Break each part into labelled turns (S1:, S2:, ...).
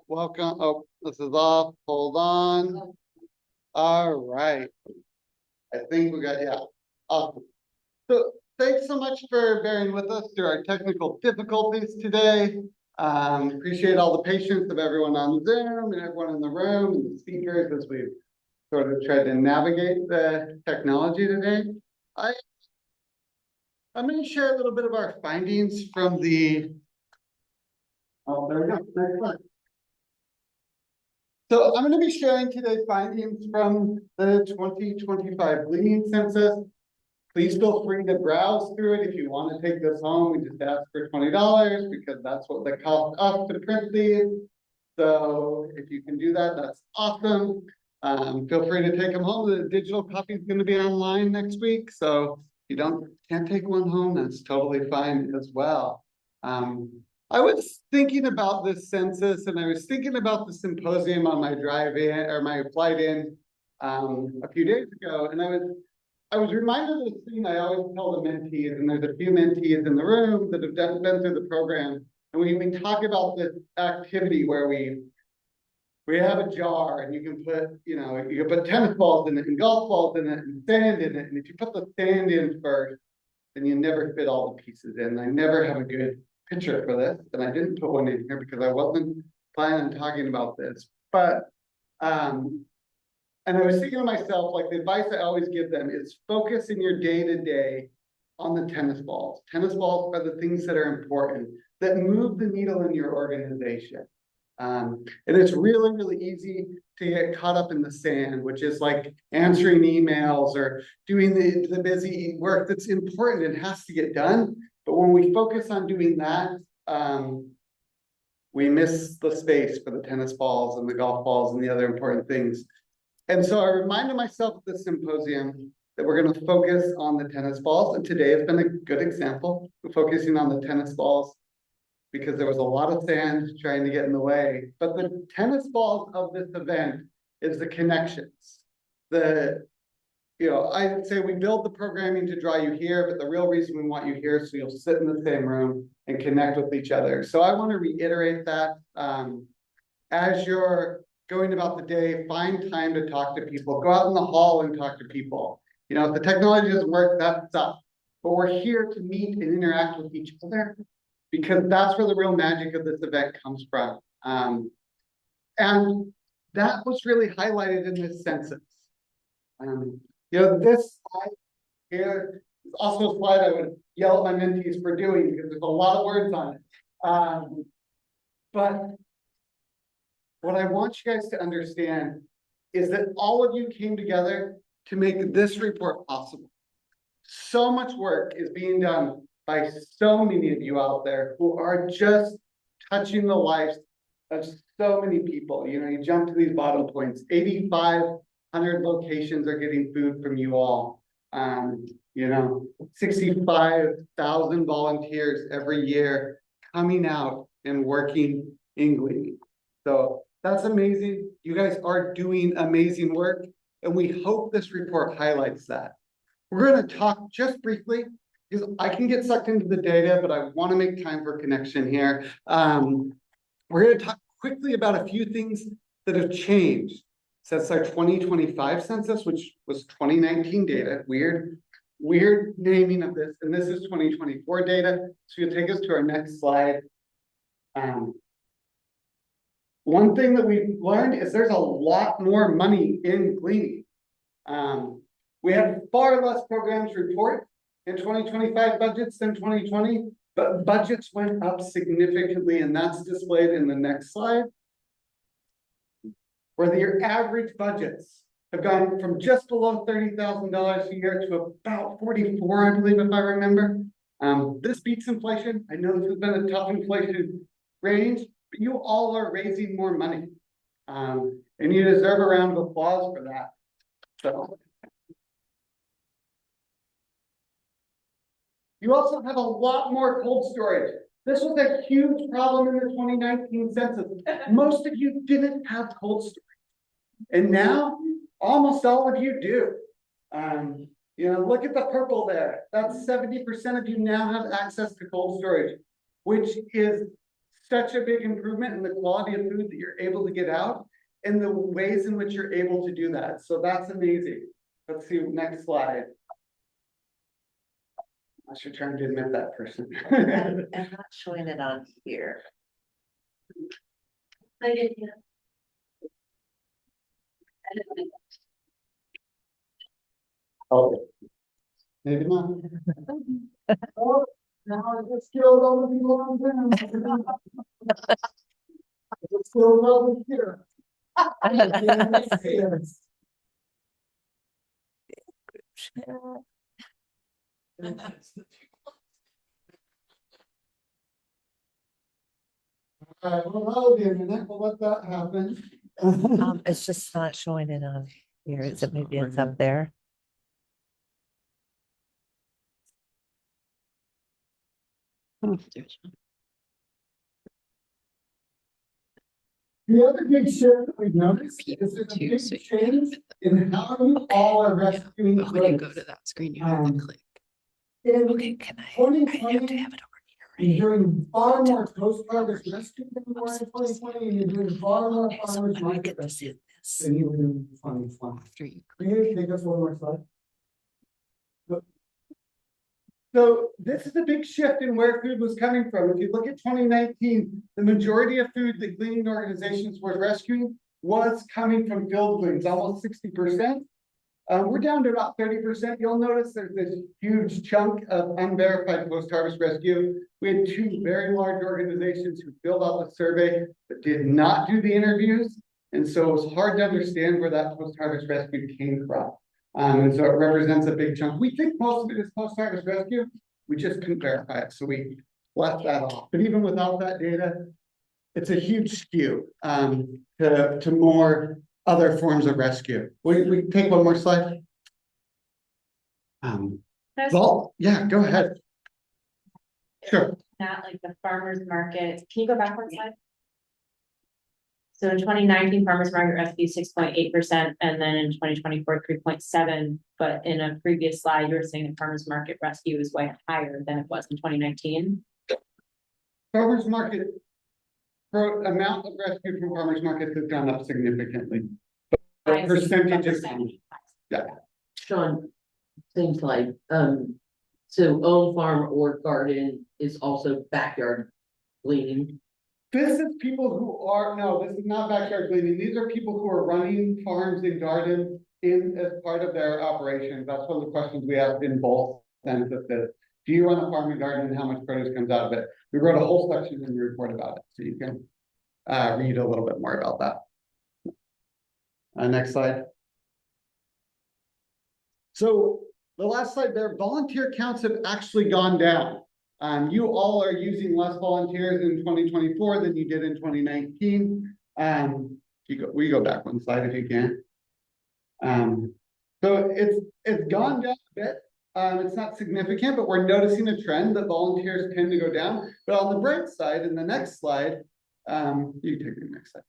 S1: welcome. Oh, this is off. Hold on. All right. I think we got, yeah. Awesome. So thanks so much for bearing with us through our technical difficulties today. Appreciate all the patience of everyone on Zoom and everyone in the room and the speakers as we sort of tried to navigate the technology today. I'm going to share a little bit of our findings from the, oh, there we go. Next slide. So I'm going to be sharing today findings from the 2025 Gleaning Census. Please feel free to browse through it if you want to take this home. We just ask for $20 because that's what the cost us to print these. So if you can do that, that's awesome. Feel free to take them home. The digital copy is going to be online next week. So if you can't take one home, that's totally fine as well. I was thinking about this census and I was thinking about the symposium on my drive in or my flight in a few days ago. And I was reminded of the thing I always tell the mentees, and there's a few mentees in the room that have been through the program. And we talk about this activity where we have a jar and you can put tennis balls in it and golf balls in it and sand in it. And if you put the sand in first, then you never fit all the pieces in. I never have a good picture for this, and I didn't put one in here because I wasn't planning on talking about this. But and I was thinking to myself, like, the advice I always give them is focus in your day-to-day on the tennis balls. Tennis balls are the things that are important, that move the needle in your organization. And it's really, really easy to get caught up in the sand, which is like answering emails or doing the busy work that's important and has to get done. But when we focus on doing that, we miss the space for the tennis balls and the golf balls and the other important things. And so I reminded myself at the symposium that we're going to focus on the tennis balls. And today has been a good example of focusing on the tennis balls because there was a lot of sand trying to get in the way. But the tennis balls of this event is the connections. I'd say we build the programming to draw you here, but the real reason we want you here is so you'll sit in the same room and connect with each other. So I want to reiterate that as you're going about the day, find time to talk to people. Go out in the hall and talk to people. If the technology doesn't work, that sucks. But we're here to meet and interact with each other because that's where the real magic of this event comes from. And that was really highlighted in this census. This slide here is also a slide I would yell at my mentees for doing because there's a lot of words on it. But what I want you guys to understand is that all of you came together to make this report possible. So much work is being done by so many of you out there who are just touching the lives of so many people. You jump to these bottom points. 8,500 locations are getting food from you all. 65,000 volunteers every year coming out and working in Gleaning. So that's amazing. You guys are doing amazing work, and we hope this report highlights that. We're going to talk just briefly, because I can get sucked into the data, but I want to make time for connection here. We're going to talk quickly about a few things that have changed since our 2025 census, which was 2019 data. Weird naming of this, and this is 2024 data. So you'll take us to our next slide. One thing that we've learned is there's a lot more money in Gleaning. We have far less programs report in 2025 budgets than 2020, but budgets went up significantly, and that's displayed in the next slide, where your average budgets have gone from just below $30,000 a year to about 44, I believe, if I remember. This beats inflation. I know this has been a tough inflation range, but you all are raising more money. And you deserve a round of applause for that. So you also have a lot more cold storage. This was a huge problem in the 2019 census. Most of you didn't have cold storage. And now almost all of you do. Look at the purple there. That's 70% of you now have access to cold storage, which is such a big improvement in the quality of food that you're able to get out and the ways in which you're able to do that. So that's amazing. Let's see, next slide. I should try to admit that person.
S2: I'm not showing it on here. I did, yeah.
S1: Oh, maybe not. Oh, now I just killed all the people on Zoom. It's still over here. Yes. All right, well, that'll be a minute. We'll let that happen.
S2: It's just not showing it on here. Is it maybe it's up there?
S1: The other big shift that we've noticed is there's a big change in how you all are rescuing.
S3: But when you go to that screen, you have to click.
S2: Okay, can I have to have it over here,
S1: You're
S2: right?
S1: doing far more post-harvest rescue than you were in 2020, and you're doing far more
S2: Okay, so
S1: farmers
S2: now I
S1: market
S2: get to
S1: rescue
S2: see this.
S1: than you were in 2020.
S3: After you
S1: Can you take us one more slide? So this is a big shift in where food was coming from. If you look at 2019, the majority of food that gleaning organizations were rescuing was coming from field gleans, almost 60%. We're down to about 30%. You'll notice there's this huge chunk of unverified post-harvest rescue. We had two very large organizations who filled out the survey but did not do the interviews. And so it was hard to understand where that post-harvest rescue came from. And so it represents a big chunk. We think most of it is post-harvest rescue. We just couldn't verify it, so we left that off. But even without that data, it's a huge skew to more other forms of rescue. We take one more slide. Well, yeah, go ahead. Sure.
S4: Not like the farmer's market. Can you go back one slide? So in 2019, farmers market rescue 6.8%, and then in 2024, 3.7%. But in a previous slide, you were saying that farmers market rescue is way higher than it was in 2019.
S1: Farmers market, for amount of rescue from farmers market has gone up significantly. But percentages, yeah.
S5: Shawn, same slide. So own farm or garden is also backyard gleaning.
S1: This is people who are, no, this is not backyard gleaning. These are people who are running farms and gardens as part of their operations. That's one of the questions we asked in both censuses. Do you run a farm and garden, and how much produce comes out of it? We wrote a whole section in the report about it, so you can read a little bit more about that. Next slide. So the last slide there, volunteer counts have actually gone down. You all are using less volunteers in 2024 than you did in 2019. We go back one slide if you can. So it's gone down a bit. It's not significant, but we're noticing a trend that volunteers tend to go down. But on the bright side, in the next slide, you take the next slide.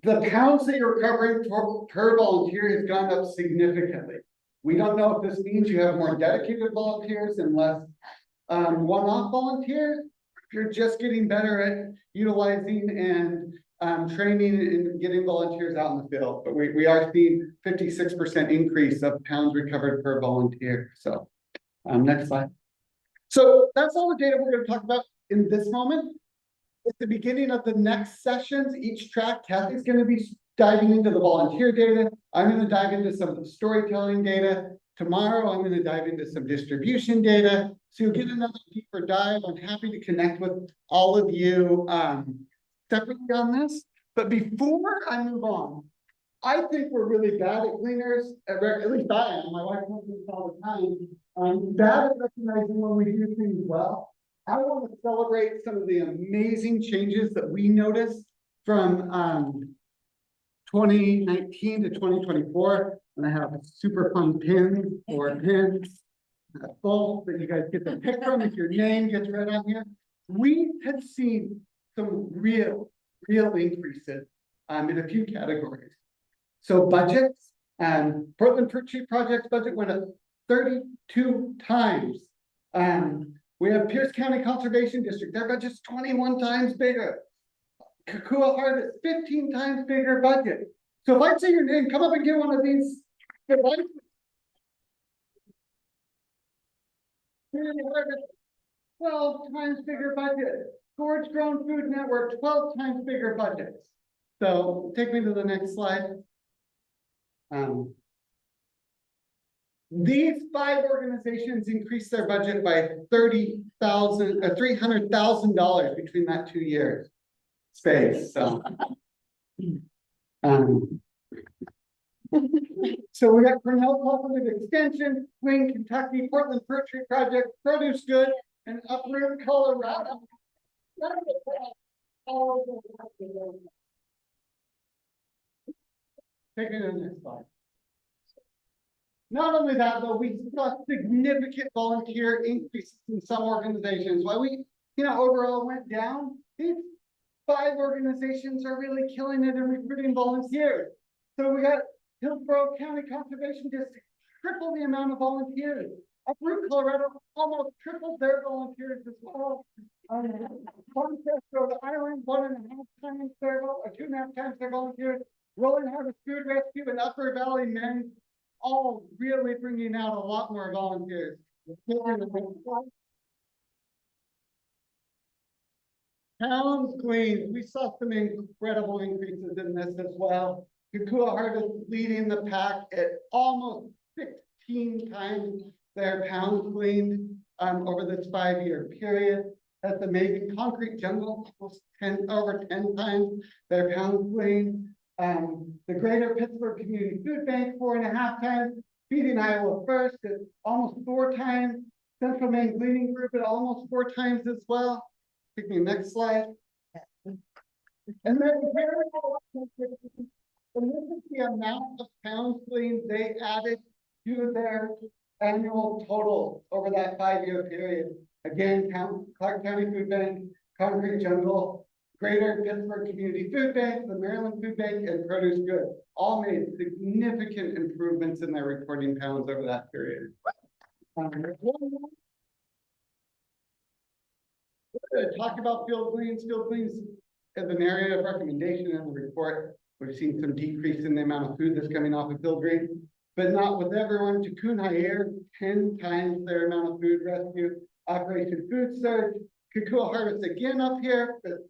S1: The pounds that you're recovering per volunteer has gone up significantly. We don't know if this means you have more dedicated volunteers and less one-off volunteers. You're just getting better at utilizing and training and getting volunteers out in the field. But we are seeing 56% increase of pounds recovered per volunteer. So next slide. So that's all the data we're going to talk about in this moment. At the beginning of the next sessions, each track, Kathy's going to be diving into the volunteer data. I'm going to dive into some of the storytelling data. Tomorrow, I'm going to dive into some distribution data. So you'll get another deeper dive. I'm happy to connect with all of you separately on this. But before I move on, I think we're really bad at gleaners, at least I am. My wife tells me this all the time. Bad at recognizing when we do things well. I want to celebrate some of the amazing changes that we noticed from 2019 to 2024. And I have a super fun pin or pins full that you guys get to pick from if your name gets read on here. We have seen some real increases in a few categories. So budgets, Portland Fruit Tree Project's budget went up 32 times. We have Pierce County Conservation District, their budget's 21 times bigger. Kukua Harvest, 15 times bigger budget. So if I say your name, come up and get one of these. devices. 12 times bigger budget. Gorge Grown Food Network, 12 times bigger budgets. So take me to the next slide. These 5 organizations increased their budget by $300,000 between that 2 years. Space, so. So we got Cornell Cooperative Extension, Wayne, Kentucky, Portland Fruit Tree Project, Produce Good, and Uproot, Colorado. Take it to the next slide. Not only that, though, we saw significant volunteer increases in some organizations. While we, overall went down, these 5 organizations are really killing it in recruiting volunteers. So we got Hillsborough County Conservation District, triple the amount of volunteers. Uproot, Colorado, almost tripled their volunteers as well. Contest Rhode Island, 1.5 times their, 2.5 times their volunteers. Rolling Harvest Food Rescue and Upper Valley Men, all really bringing out a lot more volunteers. Towns Gleaned, we saw some incredible increases in this as well. Kukua Harvest leading the pack at almost 16 times their pounds gleaned over this 5-year period. That's amazing. Concrete Jungle, over 10 times their pounds gleaned. The Greater Pittsburgh Community Food Bank, 4.5 times. Feeding Iowa First at almost 4 times. Central Maine Gleaning Group at almost 4 times as well. Take me next slide. And then and this is the amount of pounds gleaned they added to their annual total over that 5-year period. Again, Clark County Food Bank, Concrete Jungle, Greater Pittsburgh Community Food Bank, the Maryland Food Bank, and Produce Good all made significant improvements in their reporting pounds over that period. Talk about field gleans. Field gleans is an area of recommendation in the report. We've seen some decrease in the amount of food that's coming off of field green, but not with everyone. Tikkun Ha'er, 10 times their amount of food rescue. Operation Food Surge, Kukua Harvest again up here, but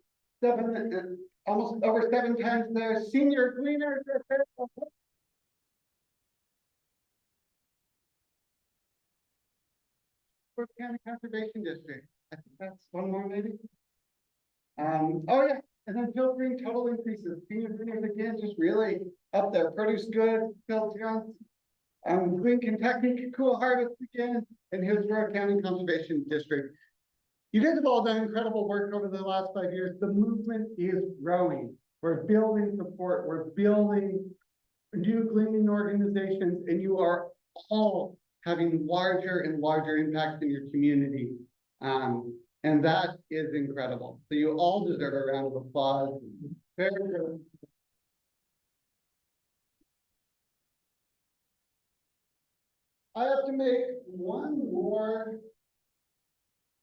S1: almost over 7 times their senior gleaners. Fort County Conservation District. I think that's one more maybe. Oh yeah, and then field green total increases. Senior greeners again, just really up there. Produce Good, Peterson, Green Kentucky, Kukua Harvest again, and Hillsborough County Conservation District. You guys have all done incredible work over the last 5 years. The movement is growing. We're building support. We're building new gleaning organizations, and you are all having larger and larger impacts in your community. And that is incredible. So you all deserve a round of applause. Very good. I have to make one more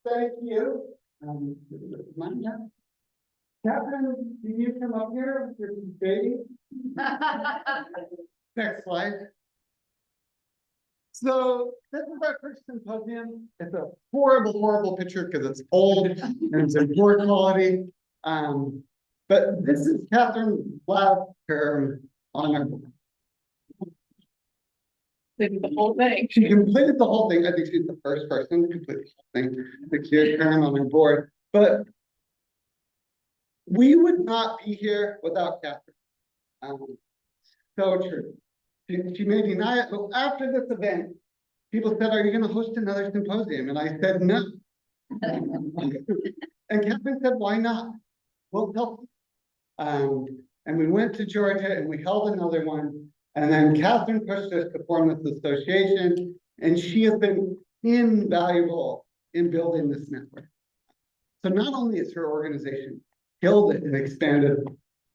S1: thank you. Catherine, can you come up here with your baby? Next slide. So this is our first symposium. It's a horrible, horrible picture because it's old and it's in poor quality. But this is Catherine last term on our board.
S3: The whole thing.
S1: She completed the whole thing. I think she's the first person to complete the whole thing. 6-year term on our board. But we would not be here without Catherine. So true. She may deny it, but after this event, people said, "Are you going to host another symposium?" And I said, "No." And Catherine said, "Why not? We'll help." And we went to Georgia and we held another one. And then Catherine pushed us to form this association, and she has been invaluable in building this network. So not only is her organization killed it and expanded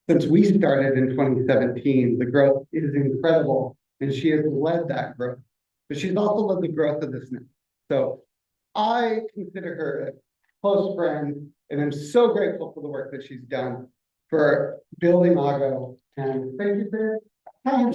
S1: since we started in 2017, the growth is incredible, and she has led that growth. But she's also led the growth of this network. So I consider her a close friend, and I'm so grateful for the work that she's done for building Lago, and thank you for your time.